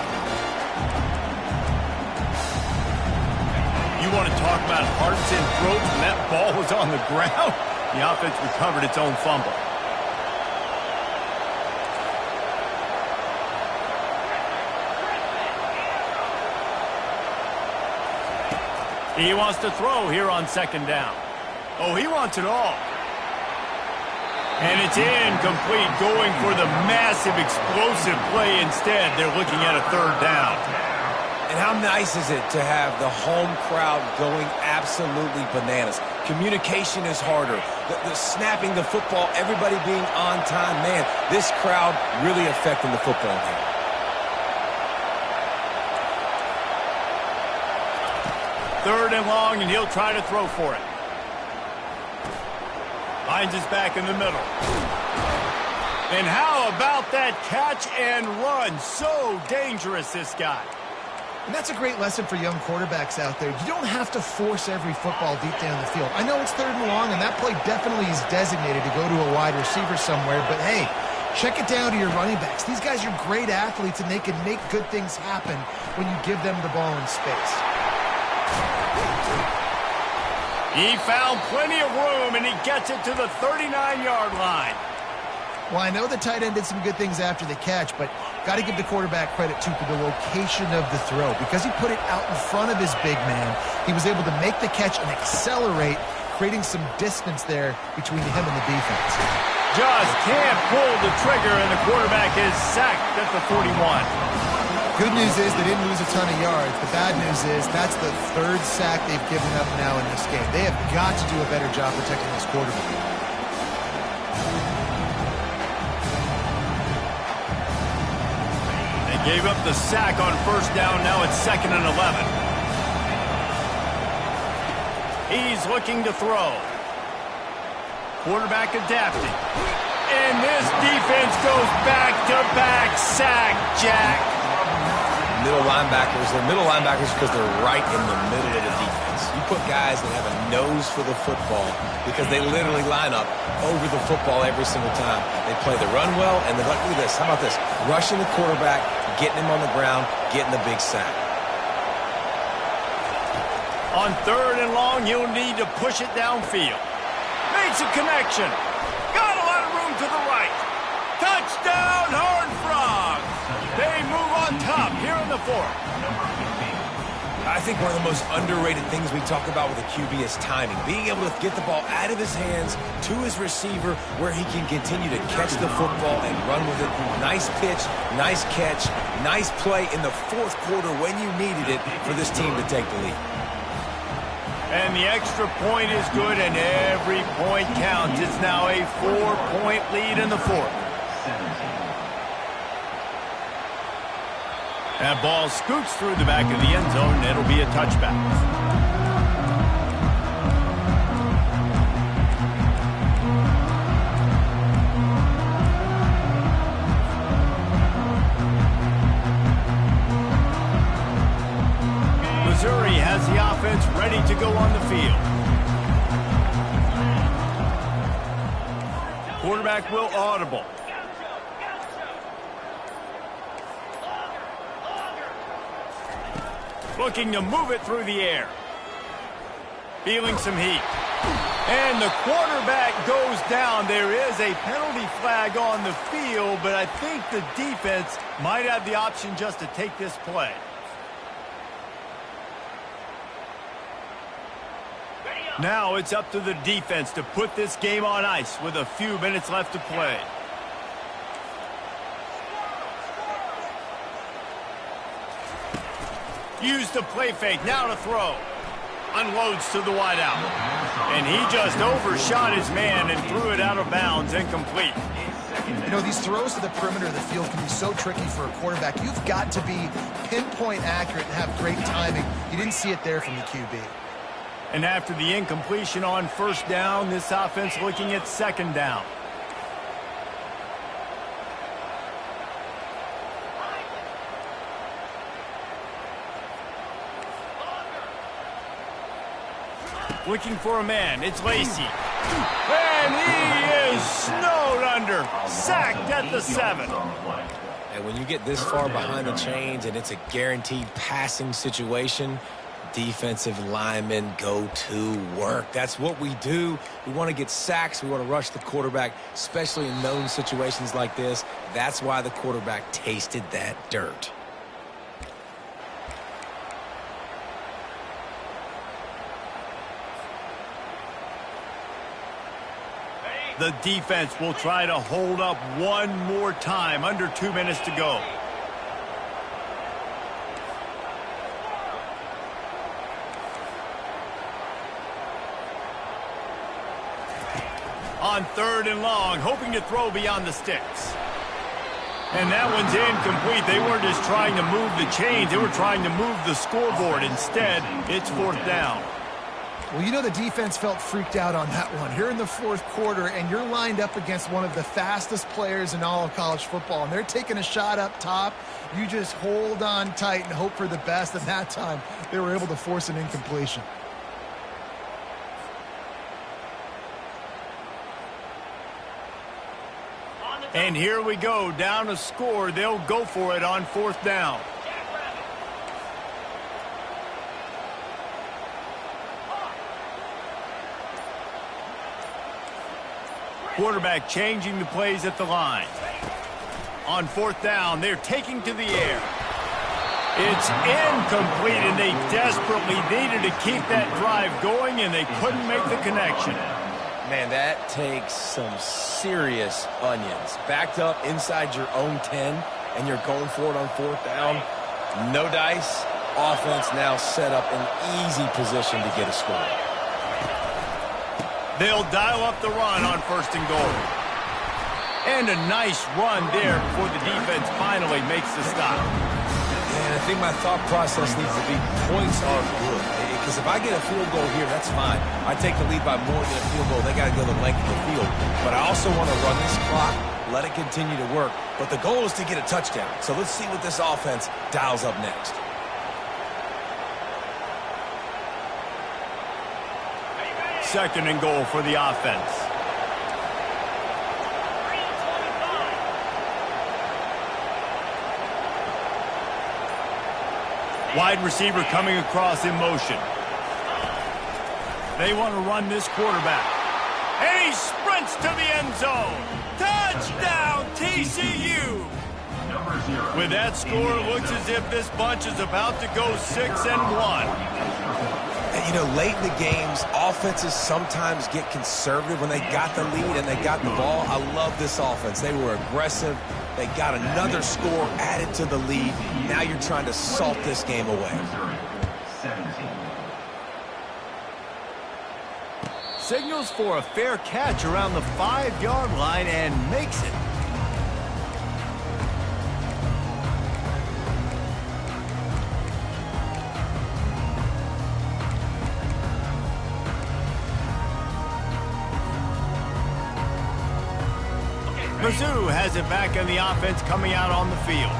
Speaker 1: You want to talk about hearts and throats when that ball was on the ground? The offense recovered its own fumble. He wants to throw here on second down. Oh, he wants it all. And it's incomplete, going for the massive, explosive play instead. They're looking at a third down.
Speaker 2: And how nice is it to have the home crowd going absolutely bananas? Communication is harder. The snapping the football, everybody being on time. Man, this crowd really affecting the football game.
Speaker 1: Third and long, and he'll try to throw for it. Finds his back in the middle. And how about that catch and run? So dangerous, this guy.
Speaker 3: And that's a great lesson for young quarterbacks out there. You don't have to force every football deep down the field. I know it's third and long, and that play definitely is designated to go to a wide receiver somewhere, but hey, check it down to your running backs. These guys are great athletes, and they can make good things happen when you give them the ball in space.
Speaker 1: He found plenty of room, and he gets it to the 39-yard line.
Speaker 3: Well, I know the tight end did some good things after the catch, but got to give the quarterback credit, too, for the location of the throw. Because he put it out in front of his big man, he was able to make the catch and accelerate, creating some distance there between him and the defense.
Speaker 1: Just can't pull the trigger, and the quarterback is sacked at the 41.
Speaker 3: Good news is they didn't lose a ton of yards. The bad news is that's the third sack they've given up now in this game. They have got to do a better job protecting this quarterback.
Speaker 1: They gave up the sack on first down. Now it's 2nd and 11. He's looking to throw. Quarterback adapting. And this defense goes back-to-back sack, Jack.
Speaker 2: Middle linebackers because they're right in the middle of the defense. You put guys that have a nose for the football because they literally line up over the football every single time. They play the run well, and look at this. How about this? Rushing the quarterback, getting him on the ground, getting the big sack.
Speaker 1: On third and long, he'll need to push it downfield. Makes a connection. Got a lot of room to the right. Touchdown, Horned Frogs. They move on top here in the fourth.
Speaker 2: I think one of the most underrated things we talk about with a QB is timing. Being able to get the ball out of his hands to his receiver where he can continue to catch the football and run with it. Nice pitch, nice catch, nice play in the fourth quarter when you needed it for this team to take the lead.
Speaker 1: And the extra point is good, and every point counts. It's now a 4-point lead in the fourth. That ball scoots through the back of the end zone, and it'll be a touchback. Missouri has the offense ready to go on the field. Quarterback will audible. Looking to move it through the air. Feeling some heat. And the quarterback goes down. There is a penalty flag on the field, but I think the defense might have the option just to take this play. Now it's up to the defense to put this game on ice with a few minutes left to play. Use the play fake, now to throw. Unloads to the wideout. And he just overshot his man and threw it out of bounds, incomplete.
Speaker 3: You know, these throws to the perimeter of the field can be so tricky for a quarterback. You've got to be pinpoint accurate and have great timing. You didn't see it there from the QB.
Speaker 1: And after the incompletion on first down, this offense looking at second down. Looking for a man. It's Lacey. And he snowed under. Sacked at the 7.
Speaker 2: And when you get this far behind the chains and it's a guaranteed passing situation, defensive linemen go to work. That's what we do. We want to get sacks. We want to rush the quarterback, especially in known situations like this. That's why the quarterback tasted that dirt.
Speaker 1: The defense will try to hold up one more time. Under 2 minutes to go. On 3rd and long, hoping to throw beyond the sticks. And that one's incomplete. They weren't just trying to move the chains. They were trying to move the scoreboard. Instead, it's 4th down.
Speaker 3: Well, you know the defense felt freaked out on that one. Here in the 4th quarter, and you're lined up against one of the fastest players in all of college football, and they're taking a shot up top. You just hold on tight and hope for the best, and that time they were able to force an incompletion.
Speaker 1: And here we go, down a score. They'll go for it on 4th down. Quarterback changing the plays at the line. On 4th down, they're taking to the air. It's incomplete, and they desperately needed to keep that drive going, and they couldn't make the connection.
Speaker 2: Man, that takes some serious onions. Backed up inside your own 10, and you're going for it on 4th down. No dice. Offense now set up an easy position to get a score.
Speaker 1: They'll dial up the run on 1st and goal. And a nice run there before the defense finally makes the stop.
Speaker 2: And I think my thought process needs to be points are good. Because if I get a field goal here, that's fine. I take the lead by more than a field goal. They got to go the length of the field. But I also want to run this clock, let it continue to work. But the goal is to get a touchdown. So let's see what this offense dials up next.
Speaker 1: Second and goal for the offense. Wide receiver coming across in motion. They want to run this quarterback. And he sprints to the end zone. Touchdown, TCU! With that score, it looks as if this bunch is about to go 6-1.
Speaker 2: And, you know, late in the games, offenses sometimes get conservative when they got the lead and they got the ball. I love this offense. They were aggressive. They got another score added to the lead. Now you're trying to salt this game away.
Speaker 1: Signals for a fair catch around the 5-yard line and makes it. Mizzou has it back on the offense coming out on the field.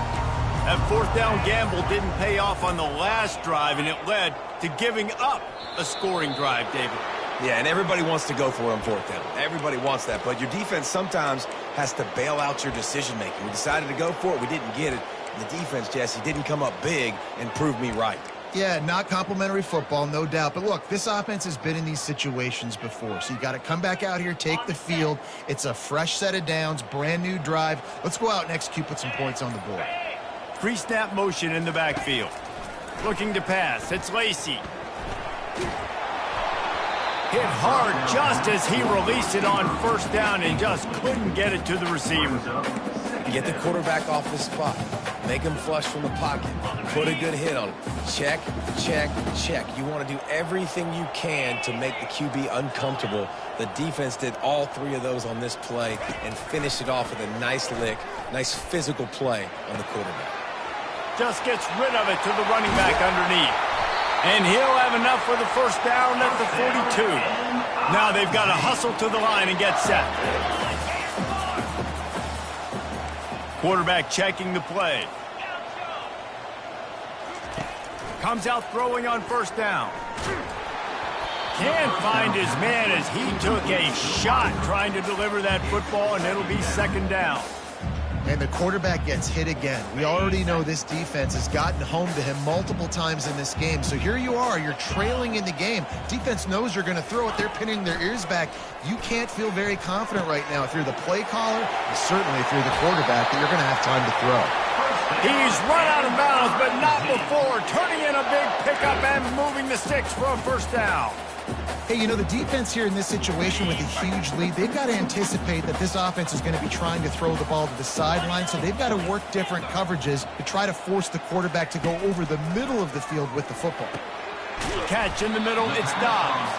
Speaker 1: That 4th down gamble didn't pay off on the last drive, and it led to giving up a scoring drive, David.
Speaker 2: Yeah, and everybody wants to go for it on 4th down. Everybody wants that, but your defense sometimes has to bail out your decision-making. We decided to go for it. We didn't get it. And the defense, Jesse, didn't come up big and prove me right.
Speaker 3: Yeah, not complimentary football, no doubt. But look, this offense has been in these situations before. So you got to come back out here, take the field. It's a fresh set of downs, brand new drive. Let's go out and execute, put some points on the board.
Speaker 1: Pre-snap motion in the backfield. Looking to pass. It's Lacey. Hit hard just as he released it on 1st down and just couldn't get it to the receiver.
Speaker 2: Get the quarterback off the spot. Make him flush from the pocket. Put a good hit on him. Check, check, check. You want to do everything you can to make the QB uncomfortable. The defense did all 3 of those on this play and finished it off with a nice lick, nice physical play on the quarterback.
Speaker 1: Just gets rid of it to the running back underneath. And he'll have enough for the 1st down at the 42. Now they've got to hustle to the line and get set. Quarterback checking the play. Comes out throwing on 1st down. Can't find his man as he took a shot trying to deliver that football, and it'll be second down.
Speaker 3: And the quarterback gets hit again. We already know this defense has gotten home to him multiple times in this game. So here you are, you're trailing in the game. Defense knows you're going to throw it. They're pinning their ears back. You can't feel very confident right now if you're the play caller, and certainly if you're the quarterback, that you're going to have time to throw.
Speaker 1: He's run out of bounds, but not before. Turning in a big pickup and moving the sticks for a first down.
Speaker 3: Hey, you know, the defense here in this situation with a huge lead, they've got to anticipate that this offense is going to be trying to throw the ball to the sideline, so they've got to work different coverages to try to force the quarterback to go over the middle of the field with the football.
Speaker 1: Catch in the middle, it's Dobbs.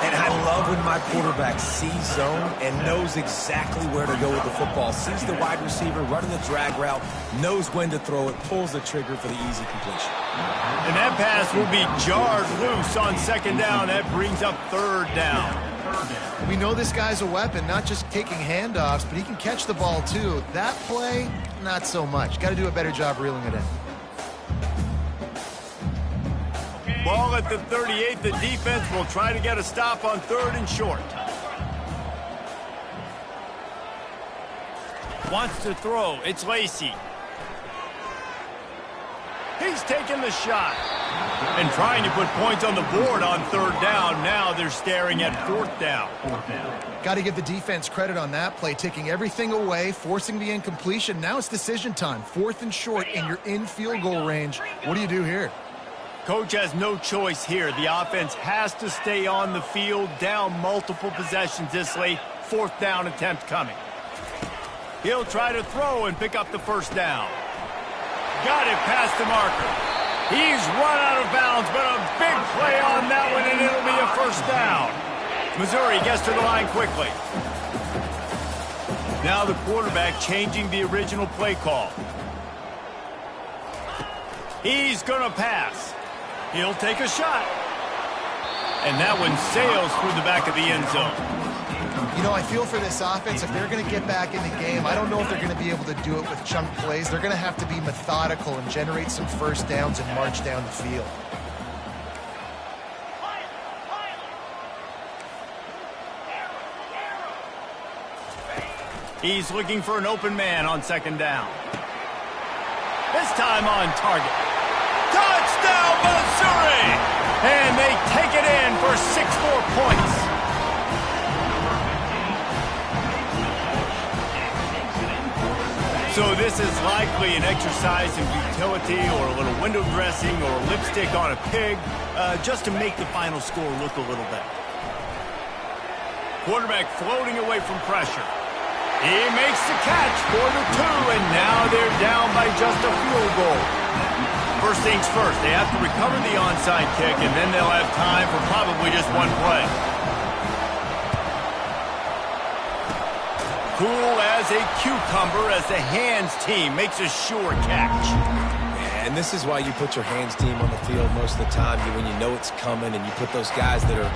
Speaker 2: And I love when my quarterback sees zone and knows exactly where to go with the football. Sees the wide receiver running the drag route, knows when to throw it, pulls the trigger for the easy completion.
Speaker 1: And that pass will be jarred loose on second down. That brings up third down.
Speaker 3: We know this guy's a weapon, not just taking handoffs, but he can catch the ball too. That play, not so much. Got to do a better job reeling it in.
Speaker 1: Ball at the 38. The defense will try to get a stop on third and short. Wants to throw. It's Lacey. He's taking the shot. And trying to put points on the board on third down. Now they're staring at fourth down.
Speaker 3: Got to give the defense credit on that play, taking everything away, forcing the incompletion. Now it's decision time. Fourth and short, and you're in field goal range. What do you do here?
Speaker 1: Coach has no choice here. The offense has to stay on the field, down multiple possessions this late. Fourth down attempt coming. He'll try to throw and pick up the first down. Got it past the marker. He's run out of bounds, but a big play on that one, and it'll be a first down. Missouri gets to the line quickly. Now the quarterback changing the original play call. He's going to pass. He'll take a shot. And that one sails through the back of the end zone.
Speaker 3: You know, I feel for this offense, if they're going to get back in the game, I don't know if they're going to be able to do it with chunk plays. They're going to have to be methodical and generate some first downs and march down the field.
Speaker 1: He's looking for an open man on second down. This time on target. Touchdown, Missouri! And they take it in for 6 more points. So this is likely an exercise in futility or a little window dressing or lipstick on a pig, just to make the final score look a little better. Quarterback floating away from pressure. He makes the catch for the 2, and now they're down by just a field goal. First things first, they have to recover the onside kick, and then they'll have time for probably just one play. Cool as a cucumber as the hands team makes a sure catch.
Speaker 2: And this is why you put your hands team on the field most of the time, when you know it's coming, and you put those guys that are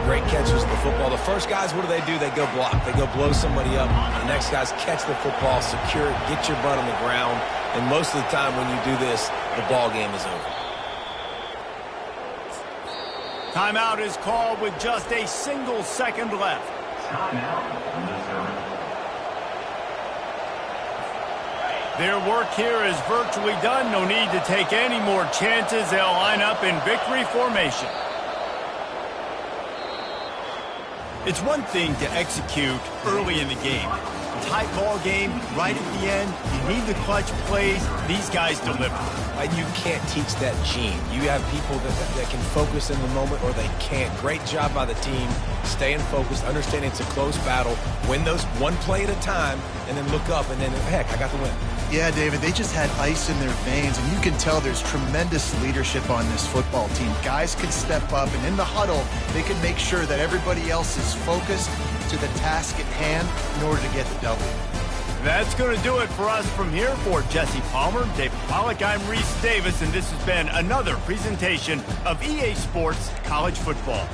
Speaker 2: great catchers of the football. The first guys, what do? They go block. They go blow somebody up. The next guys catch the football, secure it, get your butt on the ground. And most of the time when you do this, the ball game is over.
Speaker 1: Timeout is called with just a single second left.
Speaker 4: Timeout, Missouri.
Speaker 1: Their work here is virtually done. No need to take any more chances. They'll line up in victory formation. It's one thing to execute early in the game. Tight ball game, right at the end, you need the clutch plays. These guys deliver.
Speaker 2: And you can't teach that gene. You have people that can focus in the moment, or they can't. Great job by the team, staying focused, understanding it's a close battle, win those one play at a time, and then look up, and then, heck, I got the win.
Speaker 3: Yeah, David, they just had ice in their veins, and you can tell there's tremendous leadership on this football team. Guys can step up, and in the huddle, they can make sure that everybody else is focused to the task at hand in order to get the W.
Speaker 1: That's going to do it for us from here. For Jesse Palmer, David Pollack, I'm Reese Davis, and this has been another presentation of EA Sports College Football.